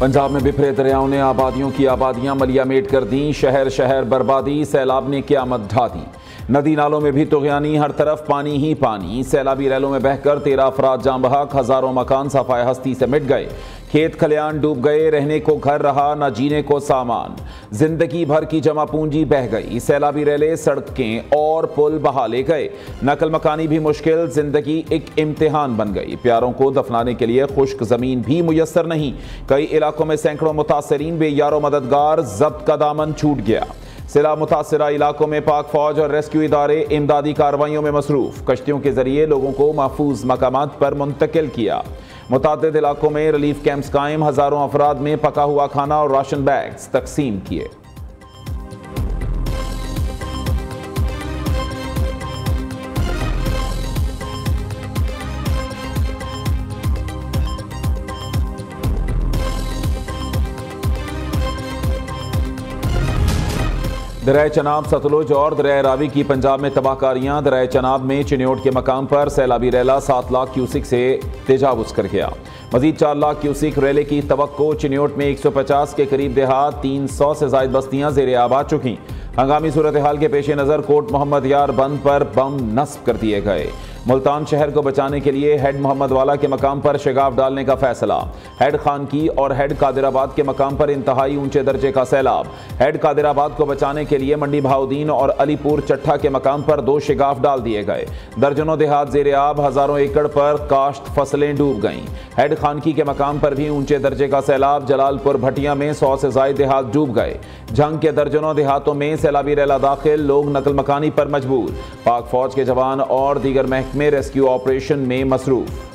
पंजाब में बिखरे दरियाओं ने आबादियों की आबादियां मलियामेट कर दी। शहर शहर बर्बादी, सैलाब ने क़यामत ढा दी। नदी नालों में भी तुग़यानी, हर तरफ पानी ही पानी। सैलाबी रैलों में बहकर 13 अफराद जाँ बहक, हज़ारों मकान सफ़ाए हस्ती से मिट गए। खेत खलियान डूब गए, रहने को घर रहा न जीने को सामान। जिंदगी भर की जमा पूंजी बह गई। सैलाबी रैले सड़कें और पुल बहा ले गए। नकल मकानी भी मुश्किल, जिंदगी एक इम्तिहान बन गई। प्यारों को दफनाने के लिए खुश्क जमीन भी मुयस्सर नहीं। कई इलाकों में सैकड़ों मुतासरीन बेयारो मददगार, जब्त का दामन छूट गया। सैलाब मुतासरा इलाकों में पाक फौज और रेस्क्यू इदारे इमदादी कार्रवाइयों में मसरूफ। कश्तियों के जरिए लोगों को महफूज मकामात पर मुंतकिल किया। मुतादिद इलाकों में रिलीफ कैंप्स कायम, हजारों अफराद में पका हुआ खाना और राशन बैग्स तकसीम किए। दरिया चनाब, सतलुज और दरिया रावी की पंजाब में तबाहकारियां। दरिया चनाब में चिन्योट के मकाम पर सैलाबी रैला 7 लाख क्यूसिक से तजावुज कर गया। मजीद 4 लाख क्यूसिक रैले की तवक्को। चिन्योट में 150 के करीब देहात, 300 से जायद बस्तियां ज़ेर आब आ चुकी। हंगामी सूरत हाल के पेश नज़र कोट मोहम्मद यार बंद पर बम नस्ब कर दिए गए। मुल्तान शहर को बचाने के लिए हेड मोहम्मद वाला के मकाम पर शगाफ डालने का फैसला। हेड खान की और हेड कादिराबाद के मकाम पर इंतहाई ऊंचे दर्जे का सैलाब। हेड कादिराबाद को बचाने के लिए मंडी भाउद्दीन और अलीपुर चट्ठा के मकाम पर 2 शगाफ डाल दिए गए। दर्जनों देहात ज़ेर आब, हजारों एकड़ पर काश्त फसलें डूब गईं। हेड खानकी के मकाम पर भी ऊंचे दर्जे का सैलाब। जलालपुर भटिया में 100 से जायद देहात डूब गए। झंग के दर्जनों देहातों में सैलाबी रैला दाखिल, लोग नकल मकानी पर मजबूर। पाक फौज के जवान और दीगर महकमे रेस्क्यू ऑपरेशन में मसरूफ।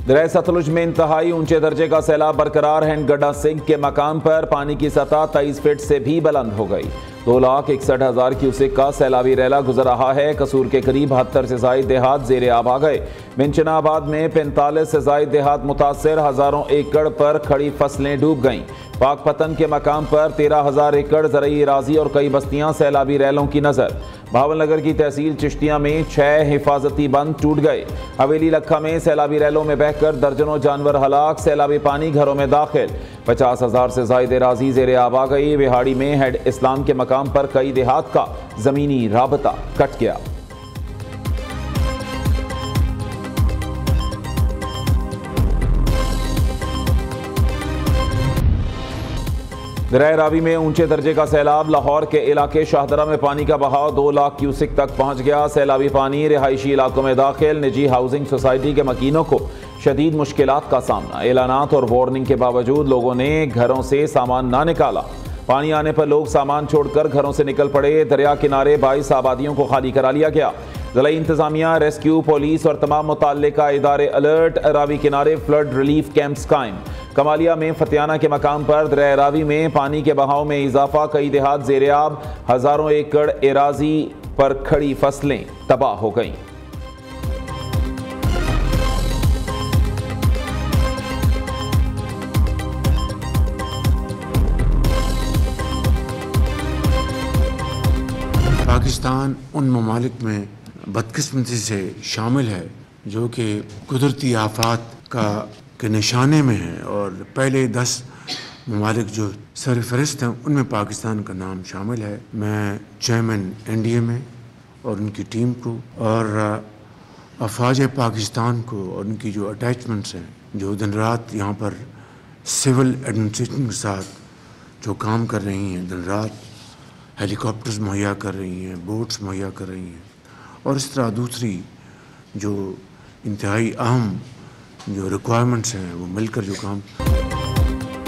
दरिया सतलुज में इंतहाई ऊंचे दर्जे का सैलाब बरकरार है। गड्ढा सिंह के मकाम पर पानी की सतह 23 फीट से भी बुलंद हो गई। 2,61,000 क्यूसेक का सैलाबी रैला गुजर रहा है। कसूर के करीब 72 से जायद देहात ज़ेर आब आ गए। मिंचनाबाद में 45 से जायद देहात मुतासर, हजारों एकड़ पर खड़ी फसलें डूब गईं। पाकपतन के मकाम पर 13,000 एकड़ ज़रई अराज़ी और कई बस्तियां सैलाबी रैलों की नज़र। भावलनगर की तहसील चिश्तिया में 6 हिफाजती बंद टूट गए। हवेली लखा में सैलाबी रैलों में बहकर दर्जनों जानवर हलाक, सैलाबी पानी घरों में दाखिल। 50,000 से जायद अराज़ी ज़ेर आब आ गई। विहाड़ी में हेड इस्लाम के मकाम पर कई देहात का ज़मीनी राबता कट गया। दरिया रावी में ऊंचे दर्जे का सैलाब। लाहौर के इलाके शाहदरा में पानी का बहाव 2 लाख क्यूसिक तक पहुंच गया। सैलाबी पानी रिहायशी इलाकों में दाखिल। निजी हाउसिंग सोसाइटी के मकीनों को शदीद मुश्किलात का सामना। एलानात और वार्निंग के बावजूद लोगों ने घरों से सामान ना निकाला। पानी आने पर लोग सामान छोड़कर घरों से निकल पड़े। दरिया किनारे 22 आबादियों को खाली करा लिया गया। ज़िला इंतजामिया, रेस्क्यू, पुलिस और तमाम मुतल्लिका इदारे अलर्ट। रावी किनारे फ्लड रिलीफ कैंप्स कायम। कमालिया में फतियाना के मकाम पर दरिया रावी में पानी के बहाव में इजाफा। कई देहात ज़ेर आब, हजारों एकड़ एराजी पर खड़ी फसलें तबाह हो गईं। पाकिस्तान उन ममालिक में बदकिस्मती से शामिल है जो कि कुदरती आफात के निशाने में है, और पहले 10 ममालिक जो सरफहरिस्त हैं उनमें पाकिस्तान का नाम शामिल है। मैं चेयरमैन NDA में और उनकी टीम को और अफवाज पाकिस्तान को और उनकी जो अटैचमेंट्स हैं, जो दिन रात यहाँ पर सिविल एडमिनिस्ट्रेशन के साथ जो काम कर रही हैं, दिन रात हेलीकॉप्टर्स मुहैया कर रही हैं, बोट्स मुहैया कर रही हैं, और इस तरह दूसरी जो इंतहाई अहम जो रिक्वायरमेंट्स हैं वो मिलकर जो काम।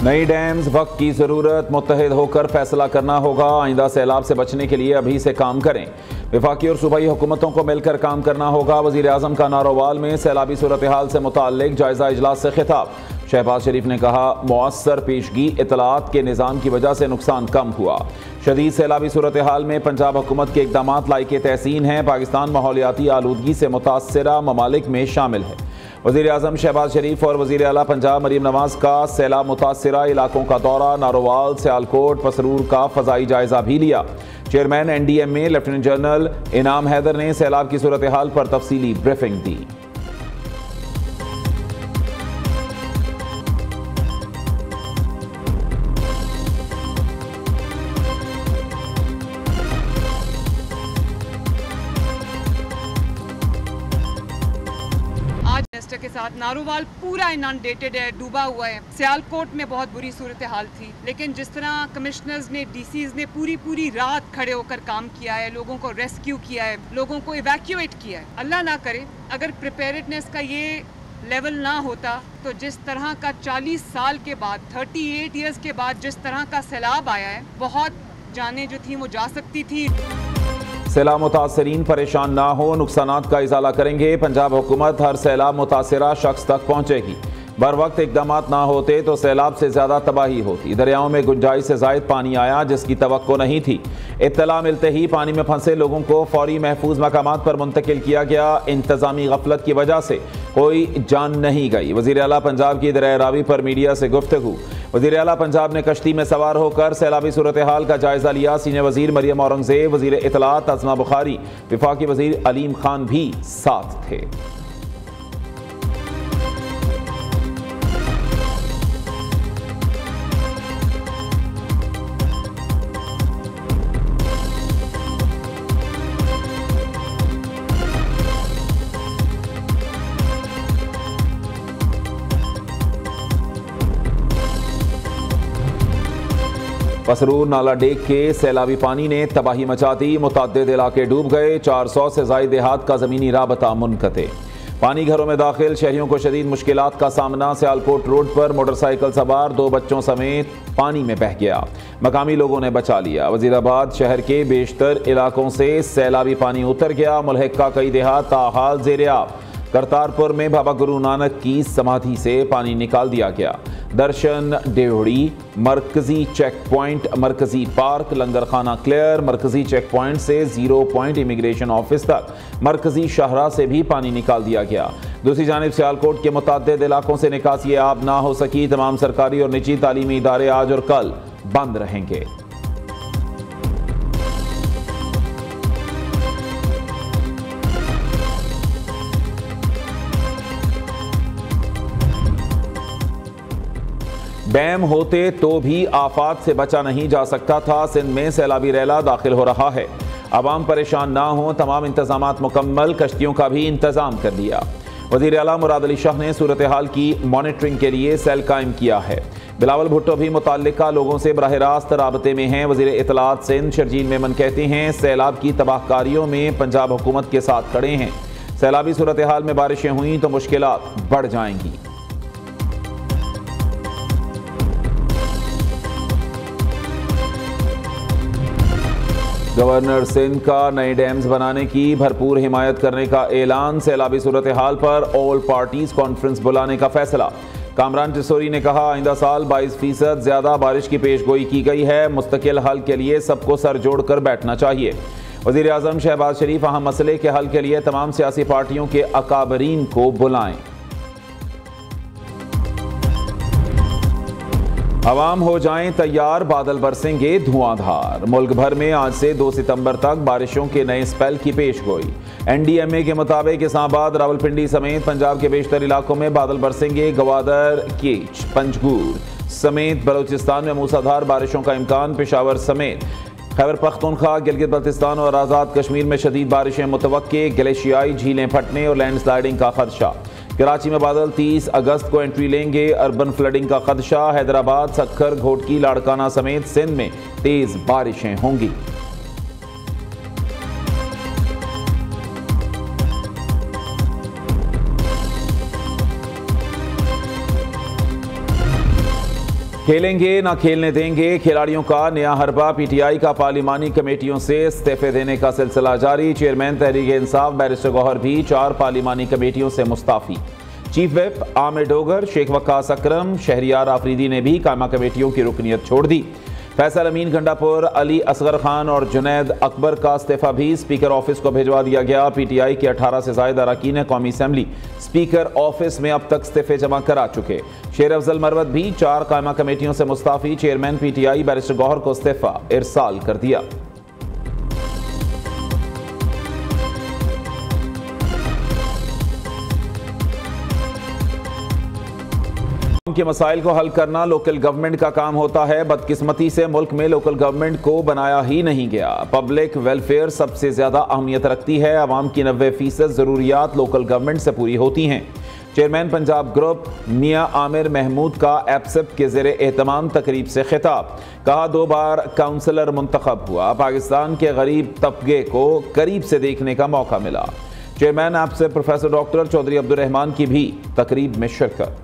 नई डैम्स, वक्त की ज़रूरत, मुत्तहिद होकर फैसला करना होगा। आइंदा सैलाब से बचने के लिए अभी से काम करें। वफाकी और सूबाई हुकूमतों को मिलकर काम करना होगा। वज़ीर आज़म का नारोवाल में सैलाबी सूरत हाल से मुताल्लिक जायज़ा इजलास से खिताब। शहबाज शरीफ ने कहा, मुअस्सर पेशगी इतलात के निज़ाम की वजह से नुकसान कम हुआ। शदीद सैलाबी सूरत हाल में पंजाब हुकूमत के इक़दामात लायके तहसीन हैं। पाकिस्तान माहौलियाती आलूदगी से मुतासरा ममालिक में शामिल है। वज़ीर आज़म शहबाज शरीफ और वज़ीर आला पंजाब मरीम नवाज का सैलाब मुतासिरा इलाकों का दौरा, नारोवाल, सियालकोट, पसरूर का फ़ज़ाई जायज़ा भी लिया। चेयरमैन NDMA लेफ्टिनेंट जनरल इनाम हैदर ने सैलाब की सूरत हाल पर तफसीली ब्रीफिंग दी। के साथ नारोवाल पूरा इनंडेटेड है, डूबा हुआ है। सियालकोट में बहुत बुरी सूरत हाल थी, लेकिन जिस तरह कमिश्नर्स ने, DCs ने पूरी रात खड़े होकर काम किया है, लोगों को रेस्क्यू किया है, लोगों को इवैक्यूएट किया है। अल्लाह ना करे अगर प्रिपेयर्डनेस का ये लेवल ना होता तो जिस तरह का 40 साल के बाद, 38 ईयर्स के बाद जिस तरह का सैलाब आया है, बहुत जानें जो थी वो जा सकती थी। सैलाब मुतासरीन परेशान ना हो, नुकसानात का इजाला करेंगे। पंजाब हुकूमत हर सैलाब मुतासरा शख्स तक पहुँचेगी। बर वक्त इकदामात ना होते तो सैलाब से ज़्यादा तबाही होती। दरियाओं में गुंजाइश से ज़ायद पानी आया जिसकी तवक्को नहीं थी। इत्तला मिलते ही पानी में फंसे लोगों को फौरी महफूज मकामात पर मुंतकिल किया गया। इंतजामी गफलत की वजह से कोई जान नहीं गई। वज़ीर आला पंजाब की दरिया रावी पर मीडिया से गुफ्तगू। वज़ीर आला पंजाब ने कश्ती में सवार होकर सैलाबी सूरत हाल का जायज़ा लिया। सीनियर वज़ीर मरियम औरंगज़ेब, वज़ीर इत्तलात अज़मा बुखारी, वफाकी वज़ीर अलीम खान भी साथ थे। पसरूर नाला डेक के सैलाबी पानी ने तबाही मचा दी। मुतअद्दिद इलाके डूब गए। 400 से ज़ायद देहात का ज़मीनी राबता मुनक़ते। पानी घरों में दाखिल, शहरियों को शदीद मुश्किलात का सामना। सियालकोट रोड पर मोटरसाइकिल सवार 2 बच्चों समेत पानी में बह गया। मकामी लोगों ने बचा लिया। वज़ीराबाद शहर के बेशतर इलाकों से सैलाबी पानी उतर गया। मुल्हिका कई देहात ताहाल ज़ेरे आब। करतारपुर में बाबा गुरु नानक की समाधि से पानी निकाल दिया गया। दर्शन, डेवड़ी, मरकजी चेक पॉइंट, मरकजी पार्क, लंगर खाना क्लियर, मरकजी चेक पॉइंट से 0 पॉइंट इमिग्रेशन ऑफिस तक, मरकजी शाहरा से भी पानी निकाल दिया गया। दूसरी जानिब सियालकोट के मुतअद्दिद इलाकों से निकासी आब ना हो सकी। तमाम सरकारी और निजी तालीमी इदारे आज और कल बंद रहेंगे। डैम होते तो भी आफात से बचा नहीं जा सकता था। सिंध में सैलाबी रैला दाखिल हो रहा है। आवाम परेशान ना हो, तमाम इंतजामात मुकम्मल, कश्तियों का भी इंतजाम कर दिया। वज़ीर आला मुराद अली शाह ने सूरत हाल की मॉनिटरिंग के लिए सेल कायम किया है। बिलावल भुट्टो भी मुताल्लिका लोगों से बराह रास्त राबते में हैं। वज़ीर इत्तलात सिंध शरजील मेमन कहते हैं सैलाब की तबाहकारियों में पंजाब हुकूमत के साथ खड़े हैं। सैलाबी सूरत हाल में बारिशें हुई तो मुश्किलात बढ़ जाएंगी। गवर्नर सिंध का नए डैम्स बनाने की भरपूर हिमायत करने का ऐलान। सैलाबी सूरत हाल पर ऑल पार्टीज कॉन्फ्रेंस बुलाने का फैसला। कामरान टिसोरी ने कहा आइंदा साल 22% ज्यादा बारिश की पेशगोई की गई है। मुस्तकिल हल के लिए सबको सर जोड़कर बैठना चाहिए। वज़ीर आज़म शहबाज शरीफ अहम मसले के हल के लिए तमाम सियासी पार्टियों के अकाबरीन को बुलाएं। अवाम हो जाएं तैयार, बादल बरसेंगे धुआंधार। मुल्क भर में आज से 2 सितंबर तक बारिशों के नए स्पेल की पेशगोई। NDMA के मुताबिक इस्लामाबाद, रावलपिंडी समेत पंजाब के बेशतर इलाकों में बादल बरसेंगे। गवादर, कीच, पंजगूर समेत बलोचिस्तान में मूसलाधार बारिशों का इम्कान। पेशावर समेत खैबर पख्तूनख्वा, गिलगित बल्तिस्तान और आज़ाद कश्मीर में शदीद बारिशें मुतवक्के। ग्लेशियाई झीलें फटने और लैंडस्लाइडिंग का खदशा। कराची में बादल 30 अगस्त को एंट्री लेंगे। अर्बन फ्लडिंग का खदशा। हैदराबाद, सक्खर, घोटकी, लाड़काना समेत सिंध में तेज बारिशें होंगी। खेलेंगे ना खेलने देंगे, खिलाड़ियों का नया हरबा। PTI का पार्लिमानी कमेटियों से इस्तीफे देने का सिलसिला जारी। चेयरमैन तहरीक इंसाफ बैरिस्टर गौहर भी 4 पार्लिमानी कमेटियों से मुस्ताफी। चीफ विप आमिर डोगर, शेख वक्कास अकरम, शहरियार आफरीदी ने भी कायमा कमेटियों की रुकनियत छोड़ दी। फैसल अमीन गंडापुर, अली असगर खान और जुनैद अकबर का इस्तीफा भी स्पीकर ऑफिस को भिजवा दिया गया। पीटीआई के 18 से ज्यादा अरकान कौमी असम्बली स्पीकर ऑफिस में अब तक इस्तीफे जमा करा चुके। शेर अफजल मरवत भी 4 कायमा कमेटियों से मुस्ताफी। चेयरमैन पीटीआई बैरिस्टर गौहर को इस्तीफा इरसाल कर दिया। के मसाइल को हल करना लोकल गवर्नमेंट का काम होता है। बदकिस्मती से मुल्क में लोकल गवर्नमेंट को बनाया ही नहीं गया। पब्लिक वेलफेयर सबसे ज्यादा अहमियत रखती है। आवाम की 90% जरूरियात लोकल गवर्नमेंट से पूरी होती हैं। चेयरमैन पंजाब ग्रुप मियां आमिर महमूद का एपसेप के ज़ेरे एहतमाम तकरीब से खिताब। कहा 2 बार काउंसलर मुंतखब हुआ, पाकिस्तान के गरीब तबके को करीब से देखने का मौका मिला। चेयरमैन एपसेप प्रोफेसर डॉक्टर चौधरी अब्दुल रहमान की भी तकरीब में शिरकत।